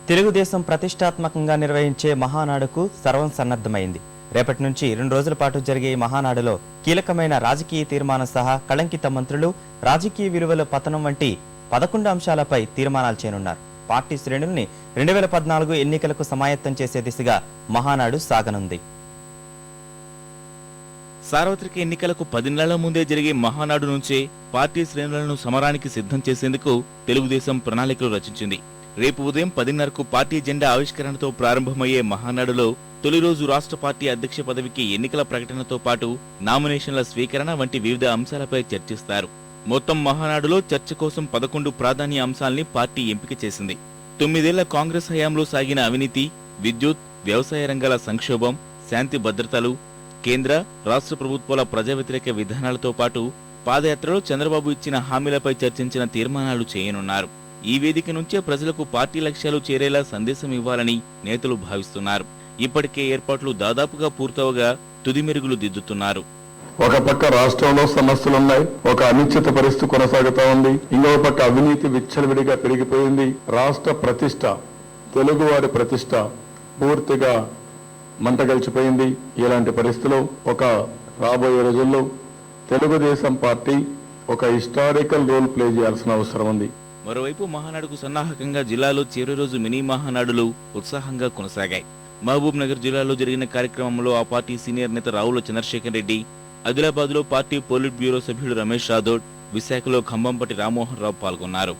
తెలుగుదేశం ప్రతిష్టాత్మకంగా నిర్వహించే మహానాడుకు సర్వం సన్నద్ధమైంది. రేపటి నుంచి 2 రోజుల పాటు జరిగే ఈ మహానాడులో కీలకమైన రాజకీయ తీర్మానం సహా కళంకిత మంత్రులు, రాజకీయ విలువల పతనం వంటి 11 అంశాలపై తీర్మానాలు చేయనున్నారు. పార్టీ శ్రేణుల్ని 2014 ఎన్నికలకు సమాయత్తం చేసే దిశగా మహానాడు సాగనుంది. సార్వత్రిక ఎన్నికలకు 10 నెలల ముందే జరిగే మహానాడు నుంచే పార్టీ శ్రేణులను సమరానికి సిద్ధం చేసేందుకు తెలుగుదేశం ప్రణాళికలు రచించింది. రేపు ఉదయం 10:30కు పార్టీ జెండా ఆవిష్కరణతో ప్రారంభమయ్యే మహానాడులో తొలి రోజు రాష్ట్ర పార్టీ అధ్యక్ష పదవికి ఎన్నికల ప్రకటనతో పాటు నామినేషన్ల స్వీకరణ వంటి వివిధ అంశాలపై చర్చిస్తారు. మొత్తం మహానాడులో చర్చ కోసం 11 ప్రాధాన్య అంశాల్ని పార్టీ ఎంపిక చేసింది. 9 ఏళ్ల కాంగ్రెస్ హయాంలో సాగిన అవినీతి, విద్యుత్, వ్యవసాయ రంగాల సంక్షోభం, శాంతి భద్రతలు, కేంద్ర, రాష్ట్ర ప్రభుత్వాల ప్రజా వ్యతిరేక విధానాలతో పాటు పాదయాత్రలో చంద్రబాబు ఇచ్చిన హామీలపై చర్చించిన తీర్మానాలు చేయనున్నారు. ఈ వేదిక నుంచే ప్రజలకు పార్టీ లక్ష్యాలు చేరేలా సందేశం ఇవ్వాలని నేతలు భావిస్తున్నారు. ఇప్పటికే ఏర్పాట్లు దాదాపుగా పూర్తవగా తుది మెరుగులు దిద్దుతున్నారు. ఒక పక్క రాష్ట్రంలో సమస్యలున్నాయి, ఒక అనిశ్చిత పరిస్థితి కొనసాగుతా ఉంది. ఇంకో పక్క అవినీతి విచ్చలవిడిగా పెరిగిపోయింది. రాష్ట్ర ప్రతిష్ట, తెలుగువారి ప్రతిష్ట పూర్తిగా మంటగలిచిపోయింది. ఇలాంటి పరిస్థితుల్లో రాబోయే రోజుల్లో తెలుగుదేశం పార్టీ ఒక హిస్టారికల్ రోల్ ప్లే చేయాల్సిన అవసరం ఉంది. మరోవైపు మహానాడుకు సన్నాహకంగా జిల్లాలో చివరి రోజు మినీ మహానాడులు ఉత్సాహంగా కొనసాగాయి. మహబూబ్ నగర్ జిల్లాలో జరిగిన కార్యక్రమంలో ఆ పార్టీ సీనియర్ నేత రావుల చంద్రశేఖర్ రెడ్డి, ఆదిలాబాద్ లో పార్టీ పోలిట్ బ్యూరో సభ్యుడు రమేష్ రాథోడ్, విశాఖలో ఖమ్మంపటి రామ్మోహన్ రావు పాల్గొన్నారు.